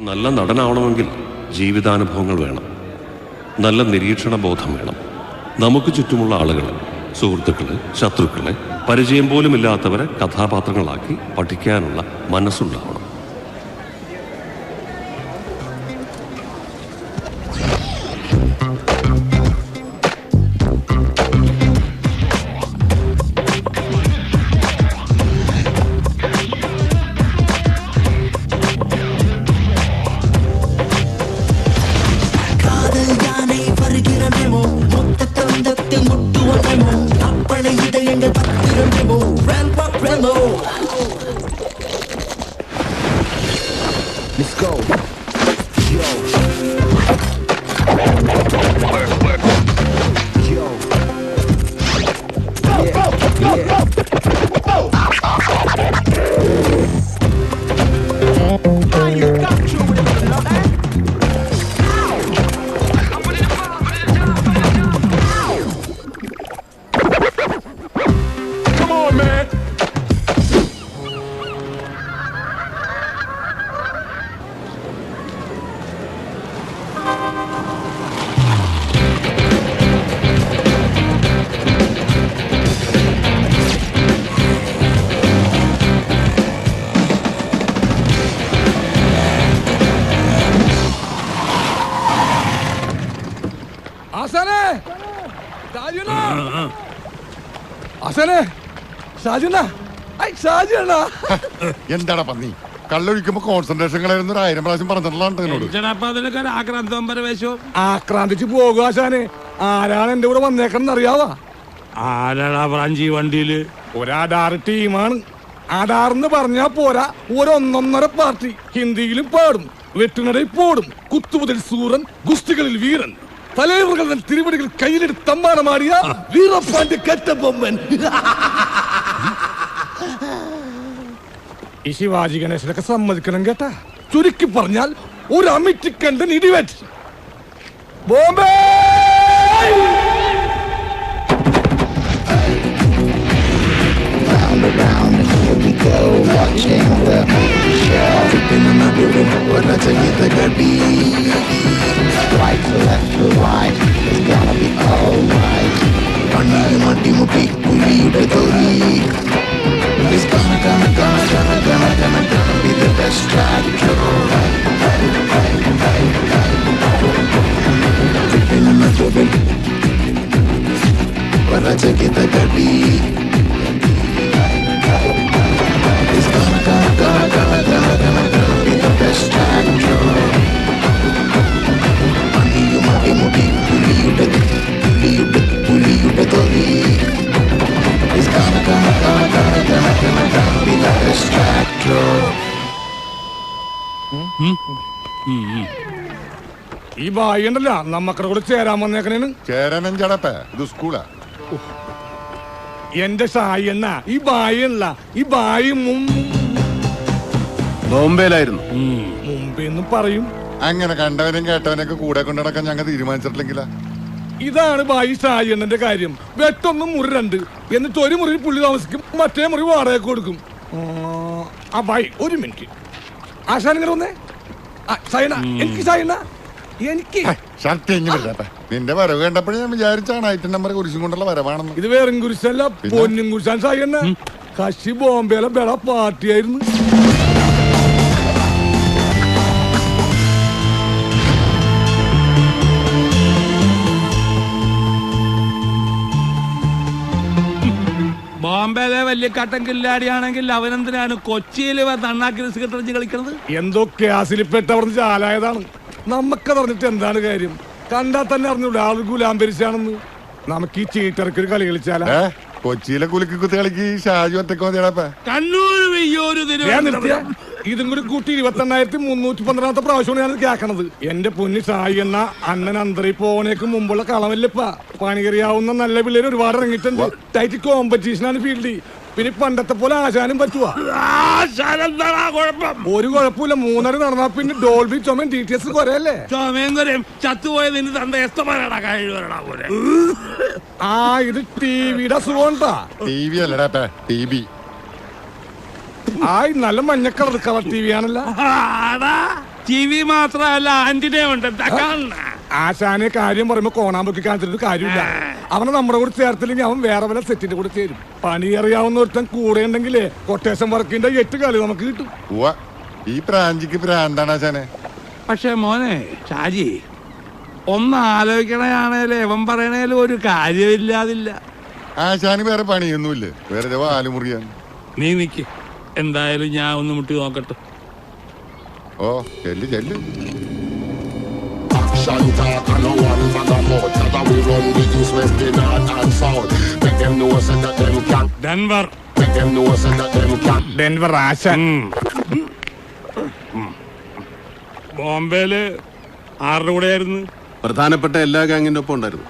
നല്ല നടനാവണമെങ്കിൽ ജീവിതാനുഭവങ്ങൾ വേണം, നല്ല നിരീക്ഷണ ബോധം വേണം. നമുക്ക് ചുറ്റുമുള്ള ആളുകൾ, സുഹൃത്തുക്കളെ, ശത്രുക്കളെ, പരിചയം പോലുമില്ലാത്തവരെ കഥാപാത്രങ്ങളാക്കി പഠിക്കാനുള്ള മനസ്സുണ്ടാവണം. Let's go. Yo. Yo. Yeah. Come on, man. എന്താടാ പന്നി, കള്ളൊഴിക്കുമ്പോ കോൺസെൻട്രേഷൻ കളയുന്ന 1000 പ്രാവശ്യം പറഞ്ഞിട്ടുള്ളതാണ്. ആക്രാന്തിച്ച് പോകുക ആശാനെ. ആരാണ് എന്റെ കൂടെ വന്നേക്കണെന്ന് അറിയാവാ? ആരാടാ ബ്രാഞ്ചി വണ്ടിയില്? ഒരാധാർ ടീമാണ്. ആധാർന്ന് പറഞ്ഞാ പോരാ, ഒരൊന്നൊന്നര പാർട്ടി. ഹിന്ദിയിലും പാടും, വെട്ടുനടയിൽ പോടും, കുത്തുമുതൽ സൂറൻ, ഗുസ്തികളിൽ വീരൻ, തലൈവറുകൾ തിരുവടികൾ കയ്യിലെടുത്ത് തമ്മാനമാടിയ വീരപ്പാണ്ടി കെട്ടബൊമ്മൻ. ഈ ശിവാജി ഗണേശനൊക്കെ സമ്മതിക്കണം കേട്ടാ. ചുരുക്കി പറഞ്ഞാൽ ഒരു അമിറ്റിക്കണ്ടൻ ഇടിവെറ്റ്. Bombay Around and here we go, watching the show. Keeping on moving, when I take it like a beat. Right to left to right, it's gonna be alright. Money, money, money, puli ude tori. It's gonna be the best track. Keeping on moving, when I take it like a beat. It's gonna be the best track. Money, money, puli ude tori. It's gonna be the best track. ഈ ബായി ഉണ്ടല്ല, നമ്മക്കടെ കൂടെ ചേരാൻ വന്നേക്കണേന്. ചേരാനും ചടപ്പേ, ഇത് സ്കൂളാ. എന്റെ ഷായി എന്ന ഈ ബായി അല്ല, ഈ ബായി ബോംബെയിലായിരുന്നു. മുമ്പെന്ന് പറയും. അങ്ങനെ കണ്ടവനും കേട്ടവനൊക്കെ കൂടെ കൊണ്ടു നടക്കാൻ ഞങ്ങൾ തീരുമാനിച്ചിട്ടില്ലെങ്കിലാ. ഇതാണ് ബായി ഷായി എണ്ണന്റെ കാര്യം. വെട്ടൊന്നും മുറി 2, എന്നിട്ട് ഒരു മുറിയിൽ പുള്ളി താമസിക്കും, മറ്റേ മുറി വാടക കൊടുക്കും. ആ ബായി ഒരു മിനിറ്റ്. ആശാൻ ഇങ്ങനെ വന്നേ. ഷായണ്ണ, എനിക്ക് ഷായണ്ണ, എനിക്ക് നിന്റെ വരവ് കണ്ടപ്പോഴേ ഞാൻ വിചാരിച്ചാണ് ഐറ്റം നമ്പർ കുരിശും കൊണ്ടുള്ള വരവാണെന്ന്. ഇത് വേറും കുരിശല്ല, പൊന്നും കുരിശാൻ ഷായണ്ണ. കശി ബോംബെയിലെ ബെട പാർട്ടിയായിരുന്നു. ബോംബെയിലെ വലിയ കട്ടൻ കില്ലാടിയാണെങ്കിൽ അവനെന്തിനാണ് കൊച്ചിയിൽ നന്നാക്കി സിഗരറ്റ് കളിക്കുന്നത്? എന്തോ ക്യാസിൽപ്പെട്ടവർന്ന് ചാലായതാണ്. നമുക്കതറിഞ്ഞിട്ട് എന്താണ് കാര്യം? കണ്ടാൽ തന്നെ അറിഞ്ഞൂടെ ആൾ ഗുലാംബരിച്ചാണെന്ന്. നമുക്ക് ഈ ചീട്ടർക്കൊരു കളി കളിച്ചാലാ? കൊച്ചിയിലെ കുലുക്കി കുത്തി കളിക്ക് ഷാജു ഒറ്റക്ക് മതിയാടാ. ഇതും കൂടി കൂട്ടി 28,312 പ്രാവശ്യമാണ് ഞാൻ കേൾക്കണത്. എന്റെ പൊന്നി ഷായി എന്ന അണ്ണൻ അന്തരി പോണേക്ക് മുമ്പുള്ള കളമല്ലപ്പാ. പണികറിയാവുന്ന നല്ല പിള്ളേര് ഒരുപാട് ഇറങ്ങിയിട്ടുണ്ട്. ടൈറ്റ് കോമ്പറ്റീഷനാണ് ഫീൽഡിൽ. പിന്നെ പണ്ടത്തെ പോലെ ആശാനും പറ്റുവാ? ഒരു കുഴപ്പമില്ല. 3:30 നടന്നാ പിന്നെ ഡോൾബി ചുമൻ DTS കുറയല്ലേ? ചത്തുപോയത് ആ ഇത് ടിവിയുടെ അസുഖണ്ടാ. TV അല്ലടാ, TV. ആയി നല്ല മഞ്ഞ കളർ TV ആണല്ലോ. TV മാത്രമല്ല ആന്റിനെ ഉണ്ട്. ആശാനെ കാര്യം പറയുമ്പോ കോണാമ്പൊക്കെ കാണിച്ചിട്ട് കാര്യമില്ല. അവനെ നമ്മുടെ കൂടെ ചേർത്തില്ലെങ്കിൽ അവൻ വേറെ വല്ല സെറ്റിന്റെ കൂടെ ചേരും. പണി അറിയാവുന്ന ഒരുത്തൻ കൂടെ ഉണ്ടെങ്കിലേ കൊട്ടേഷൻ വർക്കിന്റെ 8 കളി നമുക്ക് കിട്ടും. ഈ പ്രാഞ്ചിക്ക് പ്രാന്താണ് ആശാനെ. പക്ഷെ മോനെ ഷാജി, ഒന്ന് ആലോചിക്കണയാണേലും എവൻ പറയണേലും ഒരു കാര്യമില്ലാതില്ല. ആശാന് വേറെ പണിയൊന്നുമില്ല, വേറെ ആലുമുറിയാണ്. നീ നിക്ക്, എന്തായാലും ഞാൻ ഒന്ന് മുട്ടി നോക്കട്ടെ. ഓ ചെല്ലു ചെല്ലു. Action talk and no one bag of mouth. That we run the east, west, the north and south. Make them know so that them can. Denver. Make them know so that them can. Denver ആശാൻ. ബോംബെയില് ആരുടെ കൂടെ ആയിരുന്നു? പ്രധാനപ്പെട്ട എല്ലാ ഗാങ്ങിന്റെ ഒപ്പം ഉണ്ടായിരുന്നു.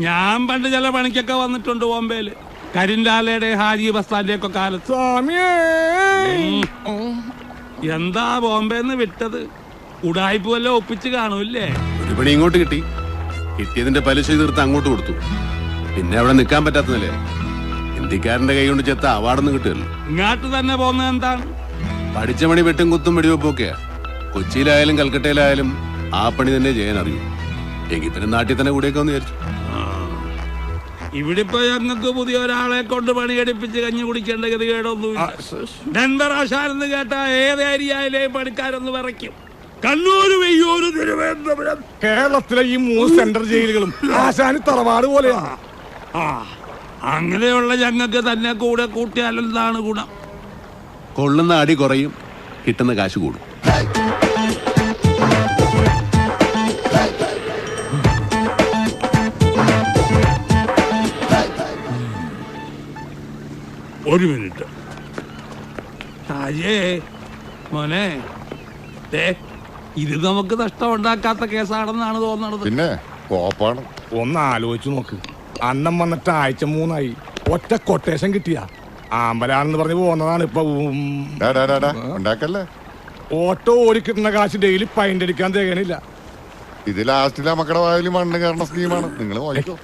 ഞാൻ പണ്ട് ചില പണിക്കൊക്കെ വന്നിട്ടുണ്ട് ബോംബെയില്. കരിൻലാലയുടെ ഹാജി ബസ്താന്റെ ഒക്കെ കാലത്ത്. സ്വാമിയേ, എന്താ ബോംബെന്ന് വിട്ടത്? ഉടായ്പ വല്ല ഒപ്പിച്ച് കാണൂല്ലേ? ഒരു പണി ഇങ്ങോട്ട് കിട്ടി, കിട്ടിയതിന്റെ പലിശ തീർത്ത് അങ്ങോട്ട് കൊടുത്തു. പിന്നെ അവിടെ നിൽക്കാൻ പറ്റാത്തതല്ലേ, ഇന്ത്യക്കാരന്റെ കൈ കൊണ്ട് ചെത്ത അവാർഡൊന്നും കിട്ടുമല്ലോ. ഇങ്ങോട്ട് തന്നെ പോകുന്നത് എന്താണ്? പഠിച്ച പണി വെട്ടും കുത്തും വെടിവെപ്പൊക്കെയാ. കൊച്ചിയിലായാലും കൽക്കട്ടയിലായാലും ആ പണി തന്നെ ചെയ്യാൻ അറിയൂ. എങ്കിൽ പിന്നെ നാട്ടിൽ തന്നെ കൂടെയൊക്കെ ഒന്ന് വിചാരിച്ചു. ഇവിടെ ഇപ്പൊ ഞങ്ങൾക്ക് പുതിയ ഒരാളെ കൊണ്ട് പണിയെടുപ്പിച്ച് കഞ്ഞി കുടിക്കേണ്ട ഗതികേടൊന്നുമില്ല. ഡെൻവർ ആശാനെന്ന് കേട്ട ഏത് ഏരിയയിലെയും പണിക്കാരൊന്ന് വിറയ്ക്കും. കണ്ണൂര്, വെയ്യൂര്, തിരുവനന്തപുരം, കേരളത്തിലെ ഈ 3 സെൻട്രൽ ജയിലുകളും ആശാന് തറവാട് പോലെയാണ്. അങ്ങനെയുള്ള ഞങ്ങൾക്ക് തന്നെ കൂടെ കൂട്ടിയാലെന്താണ് ഗുണം? കൊള്ളുന്ന അടി കുറയും, കിട്ടുന്ന കാശ് കൂടും. ഒരു മിനിറ്റ് ഷാജേ മോനെ, ഇത് നമുക്ക് നഷ്ടം ഉണ്ടാക്കാത്ത കേസാണെന്നാണ് തോന്നണത്. പിന്നെ കോപ്പാണ്. ഒന്ന് ആലോചിച്ചു നോക്ക്, അന്നം വന്നിട്ട് ആഴ്ച 3 ഒറ്റ കൊട്ടേഷൻ കിട്ടിയ ആമ്പലാണെന്ന് പറഞ്ഞ് പോകുന്നതാണ് ഇപ്പൊ. ഉണ്ടാക്കല്ലേ, ഓട്ടോ ഓടിക്കിട്ടുന്ന കാശ് ഡെയിലി പൈൻ്റ് അടിക്കാൻ തികയണില്ല. ഇത് ലാസ്റ്റിലെ മക്കളുടെ വായിൽ മണ്ണ് കയറുന്ന സ്കീമാണ്. നിങ്ങൾ വായിക്കോ.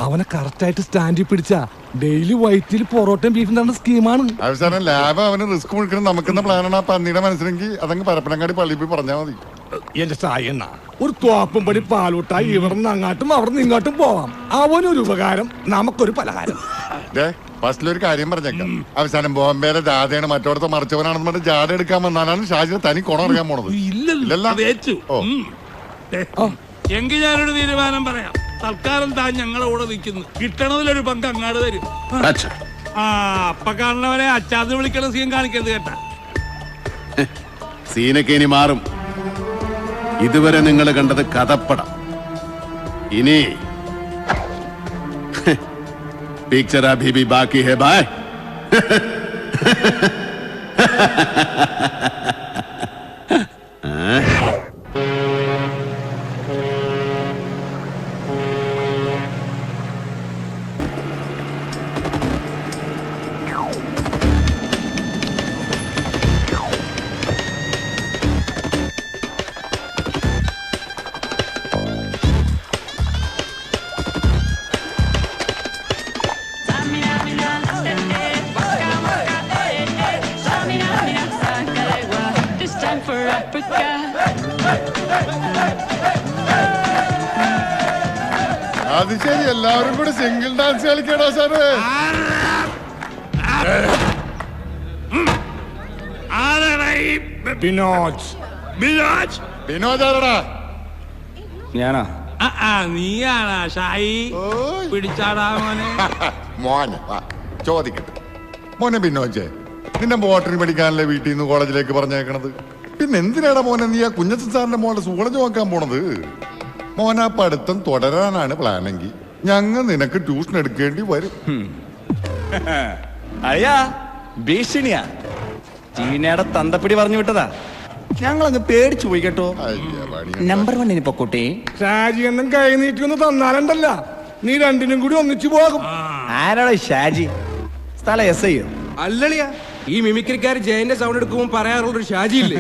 അവനെ കറക്റ്റായിട്ട് സ്റ്റാൻഡിൽ പിടിച്ച ഡെയിലി വൈറ്റിൽ പൊറോട്ടയും ബീഫും തന്ന സ്കീമാണ്. അവസാനം ലാബ് അവന് റിസ്ക് മുഴുക്കണം നമുക്കെന്ന പ്ലാനാണ്. ആ പന്നിയുടെ മനസ്സിലെങ്കിൽ അതങ്ങ് പരപ്പനങ്ങാടി പള്ളിയിൽ പോയി പറഞ്ഞാൽ മതി. എന്റെ സായണ്ണ, ഒരു തോപ്പും പടി പാലൂട്ടായി ഇവിടുന്ന് അങ്ങാട്ടും അവിടുന്ന് ഇങ്ങോട്ടും പോവാം. അവനൊരു ഉപകാരം, നമുക്കൊരു പലഹാരം. ഫസ്റ്റിലൊരു കാര്യം പറഞ്ഞേക്കാം. അവസാനം ബോംബെയിലെ ജാഥയാണ് മറ്റോടത്തെ മറിച്ചവനാണെന്ന് പറഞ്ഞ് ജാഥ എടുക്കാൻ വന്നാലാണ് ഷാജിനെ തനി കുണം അറിയാൻ പോണത്. എങ്കിൽ ഞാനൊരു തീരുമാനം പറയാം. തൽക്കാലം താൻ ഞങ്ങളെ കൂടെ നിൽക്കുന്നു, കിട്ടണതിലൊരു പങ്ക് അങ്ങാട് തരും. അപ്പ കാണുന്നവരെ അച്ചാന്ന് വിളിക്കണ സീൻ കാണിക്കരുത് കേട്ടാ. സീനൊക്കെ ഇനി മാറും. ഇതുവരെ നിങ്ങൾ കണ്ടത് കഥപ്പടം. ഇനി പിക്ചർ അഭി ഭി ബാക്കി ഹെ ബായ്. അത് ശരി, എല്ലാവരും കൂടെ സിംഗിൾ ഡാൻസ് കളിക്കണോ സാറ്? വിനോദാരടാ. ഞാനാ? നീയാണാ ഷായി? പിടിച്ചാടാ മോനെ. മോനെ ചോദിക്കട്ടെ മോനെ, ബിനോജെ നിന്നെ ബോട്ടറി പഠിക്കാനല്ലേ വീട്ടിൽ നിന്ന് കോളേജിലേക്ക് പറഞ്ഞേക്കണത്? പിന്നെ എന്തിനാടാ മോനെ നീ ആ കുഞ്ഞച്ചൻ സാറിന്റെ മോളെ സൂളജ് നോക്കാൻ പോണത്? മോനെ ആ പഠിത്തം തുടരാനാണ് പ്ലാനെങ്കിൽ ഞങ്ങൾ നിനക്ക് ട്യൂഷൻ എടുക്കേണ്ടി വരും. അയ്യാ ഭീഷണിയാ, ചീനയുടെ തന്തപ്പിടി പറഞ്ഞു വിട്ടതാ. ഞങ്ങളങ്ങ് പേടിച്ചു പോയി കേട്ടോ. നമ്പർ 1 പൊക്കോട്ടെ. ഷാജി എന്നും കൈ നീട്ടിയൊന്ന് തന്നാലുണ്ടല്ല, നീ രണ്ടിനും കൂടി ഒന്നിച്ചു പോകും. ആരാടാ ഷാജി? സ്ഥലം എസ് ഐയോ? അല്ലളിയാ, ഈ മിമിക്രിക്കാർ ജയന്റെ സൗണ്ട് എടുക്കുമ്പോൾ പറയാറുള്ള ഒരു ഷാജി ഇല്ലേ?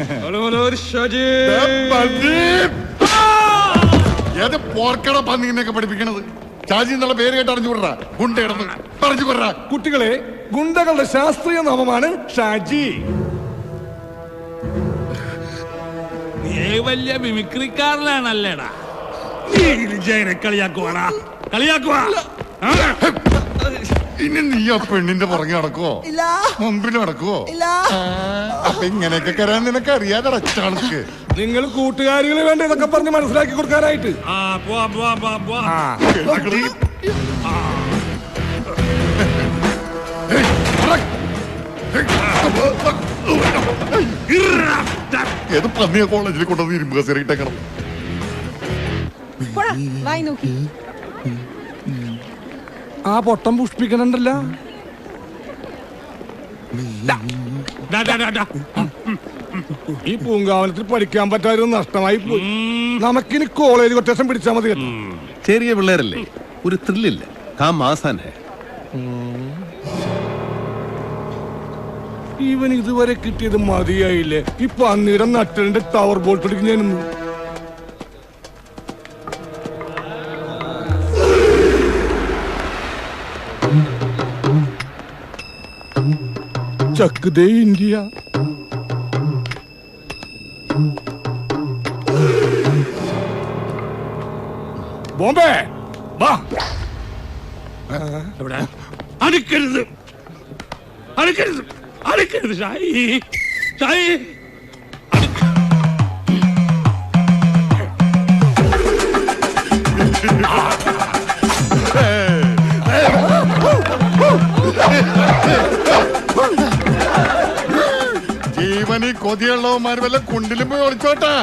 ഏത് പോർക്കട പന്നിനെയൊക്കെ പഠിപ്പിക്കണത്? ഷാജി എന്നുള്ള പേര് കേട്ട് അറിഞ്ഞു വിടറാ. ഗുണ്ടയിടന്ന് പറഞ്ഞു വിടറാ. കുട്ടികളെ, ഗുണ്ടകളുടെ ശാസ്ത്രീയ നാമമാണ് ഷാജി. വലിയ മിമിക്രിക്കാരനാണല്ലേടാ. ജയനെ കളിയാക്കുവാടാ, കളിയാക്കുവാ. ഇനി നീ ആ പെണ്ണിന്റെ പുറകെ നടക്കുവോ, മുമ്പിൽ നടക്കുവോ? അപ്പൊ ഇങ്ങനെയൊക്കെ കരാൻ നിനക്ക് അറിയാതെ അടച്ചാൾക്ക്. നിങ്ങൾ കൂട്ടുകാരികളെ വേണ്ട ഇതൊക്കെ പറഞ്ഞ് മനസ്സിലാക്കി കൊടുക്കാനായിട്ട്. ഏത് പന്നിയ കോളേജിൽ കൊണ്ടുവന്ന് ഇരുമ്പ് കസേരയിട്ടേക്കണം. ആ പൊട്ടം പുഷ്പിക്കണുണ്ടല്ല. ഈ പൂങ്കാവനത്തിൽ പഠിക്കാൻ പറ്റാതെ നഷ്ടമായി പോയി. നമുക്കിനി കോളേജ് കൊട്ടേഷൻ പിടിച്ചാൽ മതി. ചെറിയ പിള്ളേരല്ലേ, ഒരു ത്രില്ലില്ല. ഇവൻ ഇതുവരെ കിട്ടിയത് മതിയായില്ലേ? ഈ പന്നിയുടെ നട്ടലിന്റെ ടവർ ബോൾട്ട് എടുക്കും ഞാൻ. ചക്ക് ദേ ഇന്ത്യ. ബോംബെ വാ. അടുക്കരുത്, അടുക്കരുത്, അടുക്കരുത്. ഷായി, ഷായി. ജീവനി കൊതിയുള്ളവന്മാർ വല്ല കുണ്ടിലും പോയി ഒളിച്ചോട്ടാ.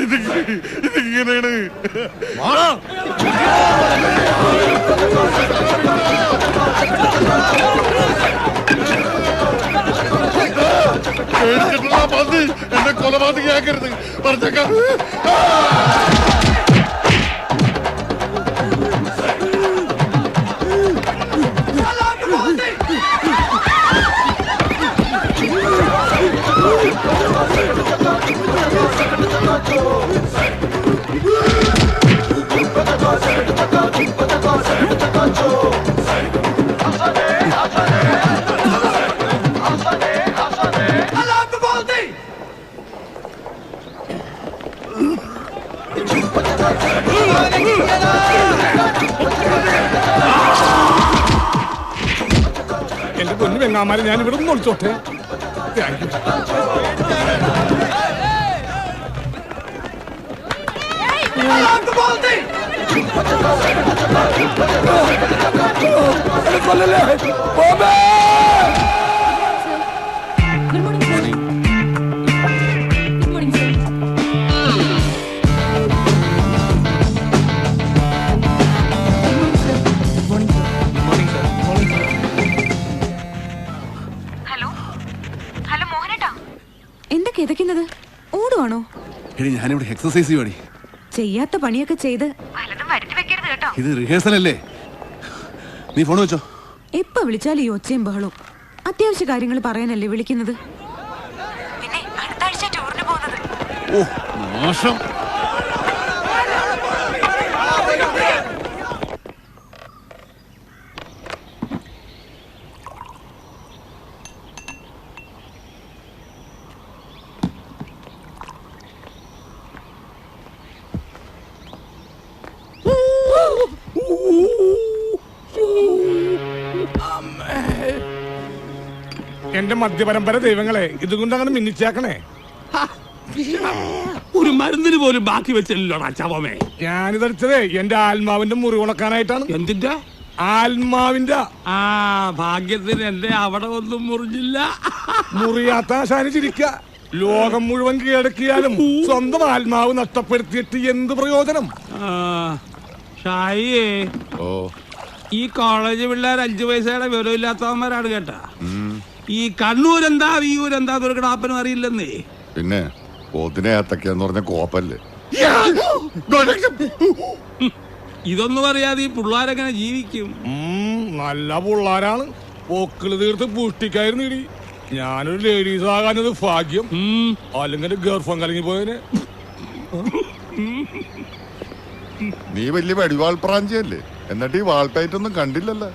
ഇതിങ്ങനെയാണ്. പന്നി എന്നെ കൊലപാതകയാക്കരുത് പറഞ്ഞേക്കാം. എന്റെ പൊന്നു വെങ്ങാമാരെ, ഞാൻ ഇവിടെ നിന്ന് ഒളിച്ചോട്ടെ. എന്താ കിതക്കുന്നത്? ഓടുവാണോ? ഞാനിവിടെ എക്സസൈസ് ചെയ്യുവാടി. ചെയ്യാത്ത പണിയൊക്കെ ചെയ്ത് ഇത് റിഹേഴ്സൽ അല്ലേ? നീ ഫോൺ വെച്ചോ. എപ്പ വിളിച്ചാലും ഈ ഒച്ചയും ബഹളവും. അത്യാവശ്യ കാര്യങ്ങൾ പറയാനല്ലേ വിളിക്കുന്നത്? പിന്നെ അടുത്ത ആഴ്ച ടൂറിന് പോകുന്നത്. ഓ മോശം. എന്റെ മധ്യപരമ്പര ദൈവങ്ങളെ, ഇതുകൊണ്ട് അങ്ങനെ മിന്നിച്ചേക്കണേ. ഒരു മരുന്നിന് പോലും ബാക്കി വെച്ചില്ലല്ലോടാ ചവമേ. ഞാനിതടിച്ചതേ എന്റെ ആത്മാവിന്റെ മുറിവുണക്കാനായിട്ടാണ്. എന്തിന്റെ? ആത്മാവിന്റെ. ഭാഗ്യത്തിന് എന്റെ അവിടെ ഒന്നും മുറിഞ്ഞില്ല. മുറിയാത്ത ആശാന് ചിരിക്ക. ലോകം മുഴുവൻ കീഴടക്കിയാലും സ്വന്തം ആത്മാവ് നഷ്ടപ്പെടുത്തിയിട്ട് എന്ത് പ്രയോജനം? ഷായിയേ, ഈ കോളേജ് പിള്ളേർ 5 പൈസയുടെ വിവരമില്ലാത്തവന്മാരാണ് കേട്ടാ. ഈ കണ്ണൂരെന്താ വിയൂരെന്താ ദുർഘടാപ്പനും അറിയില്ലെന്നേ. പിന്നെ പോത്തിനെ ഏത്തക്കാന്ന് പറഞ്ഞ കോപ്പല്ലേ. ഇതൊന്നും അറിയാതെ ഈ പിള്ളേരെങ്ങനെ ജീവിക്കും? നല്ല പിള്ളേരാണ്. പോക്കിള് തീർത്ത് പുഷ്ടിക്കായിരുന്നു ഇടി. ഞാനൊരു ലേഡീസ് ആകാനത് ഭാഗ്യം. അല്ലെങ്കിൽ ഗർഭം കലങ്ങി പോയതിന്. നീ വലിയ വെടിവാൾ പ്രാഞ്ചിയല്ലേ, എന്നിട്ട് ഈ വാൾപ്പയറ്റൊന്നും കണ്ടില്ലല്ലോ.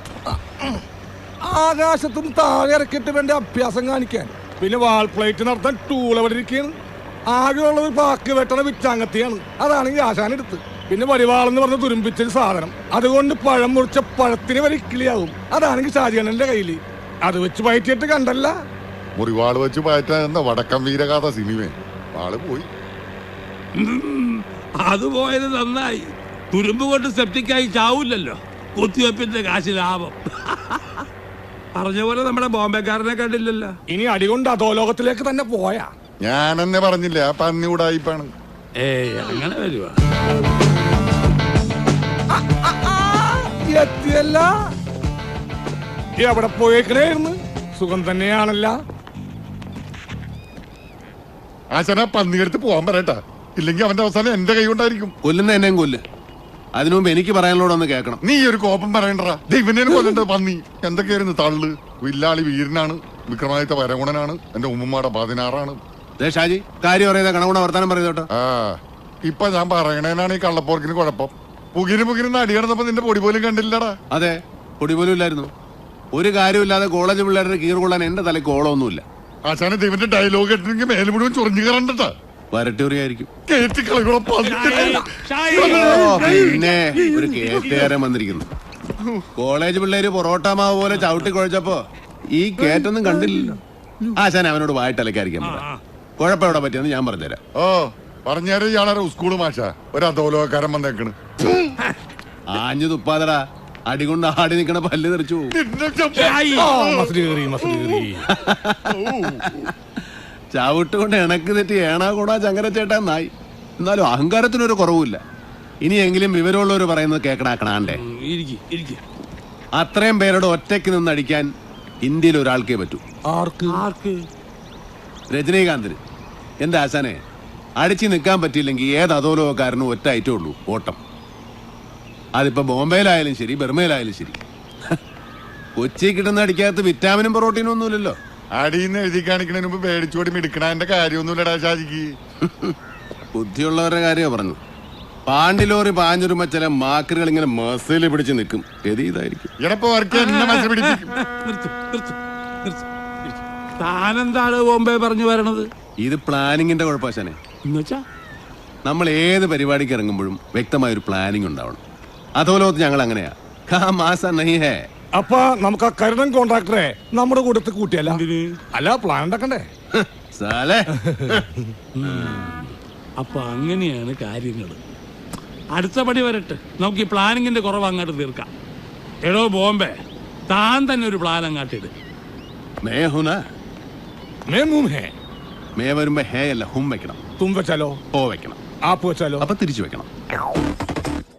ആകാശത്തും താഴെ ഇറക്കിയിട്ട് വേണ്ട അഭ്യാസം കാണിക്കാൻ. പിന്നെ വാൾ പ്ലേറ്റ് നടത്താൻ ടൂൾ എവിടെ ഇരിക്കുകയാണ്. ആകെയുള്ളത് പാക്ക് വെട്ടണ വിറ്റാങ്കത്തിയാണ്. അതാണെങ്കിൽ ആശാനെടുത്ത്. പിന്നെ വടിവാളെന്ന് പറഞ്ഞ തുരുമ്പിച്ചൊരു സാധനം. അതുകൊണ്ട് പഴം മുറിച്ച പഴത്തിന് വരെ ഇക്കിളിയാവും. അതാണെങ്കിൽ ഷാജിയണ്ണന്റെ കയ്യില്. അത് വെച്ച് പയറ്റിയിട്ട് കണ്ടല്ല. മുറിവാള് വെച്ച് പയറ്റാൻ വടക്കം വീരഗാഥ സിനിമ ആള് പോയി. അത് പോയത് നന്നായി. തുരുമ്പ് കൊണ്ട് സെപ്റ്റിക്കായി ചാവൂല്ലല്ലോ. കുത്തിവെപ്പിന്റെ കാശ് ലാഭം. പറഞ്ഞ പോലെ നമ്മുടെ ബോംബെക്കാരനെ കണ്ടില്ലല്ലോ. ഇനി അടികൊണ്ട് അധോലോകത്തിലേക്ക് തന്നെ പോയാ. ഞാനെന്നെ പറഞ്ഞില്ല, ആ പന്നി ഉടായിപ്പാണ്. ഏയ് അങ്ങനെ വരുവാ. എത്തിയല്ല. എവിടെ പോയേക്കണേന്ന്? സുഖം തന്നെയാണല്ല. ആശാന പന്നിയെടുത്ത് പോവാൻ പറയട്ടാ, ഇല്ലെങ്കിൽ അവന്റെ അവസാനം എന്റെ കൈ കൊണ്ടായിരിക്കും. കൊല്ലുന്ന എന്നെയും കൊല്ല്. അതിനു മുമ്പ് എനിക്ക് പറയാനുള്ളതൊന്ന് കേൾക്കണം. നീ ഒരു കോപം പറയണ്ടടാ. ദൈവനെ കൊല്ലണ്ട പന്നി. എന്തൊക്കെയായിരുന്നു തള്ളു. വില്ലാളി വീരനാണ്, വിക്രമാദിത്യ വരഗുണനാണ്, എന്റെ ഉമ്മമാടെ 16 ഷാജി കാര്യം പറയുന്ന കണകുണ വർത്താനം പറയുന്നോട്ടോ. ആ ഇപ്പൊ ഞാൻ പറയണേനാണ് ഈ കള്ളപ്പോർക്കിന് കുഴപ്പം. പുകിന് അടി കിടന്നപ്പോ നിന്റെ പൊടി പോലും കണ്ടില്ലടാ. അതെ, പൊടി പോലും ഇല്ലായിരുന്നു. ഒരു കാര്യമില്ലാതെ കോളേജ് പിള്ളേരുടെ കീർ കൊള്ളാൻ എന്റെ തലയ്ക്ക് ഓളമൊന്നുമില്ല. ആശാന ദൈവന്റെ ഡയലോഗ് കേട്ടിട്ടുണ്ടെങ്കിൽ മേലെ മുഴുവൻ ചൊറിഞ്ഞു കയറണ്ടട്ടാ. വരട്ടൂറിയായിരിക്കും. പിന്നെ ഒരു കേറ്റുകാരൻ വന്നിരിക്കുന്നു. കോളേജ് പിള്ളേര് പൊറോട്ട മാവ് പോലെ ചവിട്ടി കുഴച്ചപ്പോ ഈ കേറ്റൊന്നും കണ്ടില്ലല്ലോ. ആശാൻ അവനോട് വായിട്ടലക്കായിരിക്കാൻ പറയാം. കുഴപ്പം എവിടെ പറ്റിയെന്ന് ഞാൻ പറഞ്ഞുതരാം. ഓ പറഞ്ഞാല് ഇയാളെ സ്കൂള് മാഷ ഒരു അധോലോകക്കാരൻ വന്നേക്കണ്. ആഞ്ഞു തുപ്പാതടാ, അടികൊണ്ട് ആടി നിക്കണ പല്ല് തെറിച്ചു ചവിട്ടുകൊണ്ട് ഇണക്ക് തെറ്റി ഏണാ കൂടാ ചങ്ങര ചേട്ടാ നായി. എന്നാലും അഹങ്കാരത്തിനൊരു കുറവുമില്ല. ഇനിയെങ്കിലും വിവരമുള്ളവർ പറയുന്നത് കേക്കണാക്കണാണ്ടേ. അത്രയും പേരോട് ഒറ്റയ്ക്ക് നിന്ന് അടിക്കാൻ ഇന്ത്യയിൽ ഒരാൾക്കേ പറ്റൂ. ആർക്ക്? രജനീകാന്തിന്. എന്റെ ആശാനെ, അടിച്ചു നിൽക്കാൻ പറ്റിയില്ലെങ്കിൽ ഏത് അധോലോകക്കാരനും ഒറ്റ ഐറ്റേ ഉള്ളൂ, ഓട്ടം. അതിപ്പോ ബോംബെയിലായാലും ശരി, ബർമയിലായാലും ശരി. കൊച്ചി കിട്ടുന്ന അടിക്കകത്ത് വിറ്റാമിനും പ്രോട്ടീനും ഒന്നുമില്ലല്ലോ. അടിന്ന് എഴുതി കാണിക്കണതിന് മുമ്പ് പേടിച്ചോടി മിടിക്കണ എന്റെ കാര്യമൊന്നുമില്ലടാ ഷാജിക്ക്. ബുദ്ധിയുള്ളവരുടെ കാര്യമാണ് പറഞ്ഞു. പാണ്ടിലോറി പാഞ്ഞൊരുമ്പോ ചില മാക്കറുകൾ ഇങ്ങനെ മസിൽ പിടിച്ച് നിൽക്കും. ഇതായിരിക്കും താനെന്താണ് ബോംബെ പറഞ്ഞു വരണത്? ഇത് പ്ലാനിങ്ങിന്റെ കുഴപ്പശാനെ. നമ്മൾ ഏത് പരിപാടിക്ക് ഇറങ്ങുമ്പോഴും വ്യക്തമായ ഒരു പ്ലാനിങ് ഉണ്ടാവണം. അധോലോകത്ത് ഞങ്ങൾ അങ്ങനെയാ. അപ്പൊ നമുക്ക് ആ കരുടൻ കോൺട്രാക്ടറെ നമ്മുടെ കൂട്ടത്തിൽ കൂട്ടിയല്ല? അല്ല, പ്ലാൻ ഉണ്ടാക്കണ്ടേ? അപ്പൊ അങ്ങനെയാണ് കാര്യങ്ങൾ. അടുത്ത പടി വരട്ടെ, നമുക്ക് ഈ പ്ലാനിങ്ങിന്റെ കുറവ് അങ്ങോട്ട് തീർക്കാം. എടോ ബോംബെ, താൻ തന്നെ ഒരു പ്ലാൻ അങ്ങാട്ടിട്. മേ വരുമ്പോ ഹേ അല്ല ഹും വെക്കണം. തും വെച്ചാലോ? ഹോ വെക്കണം. ആപ്പ് വെച്ചാലോ? അപ്പൊ തിരിച്ചു വെക്കണം.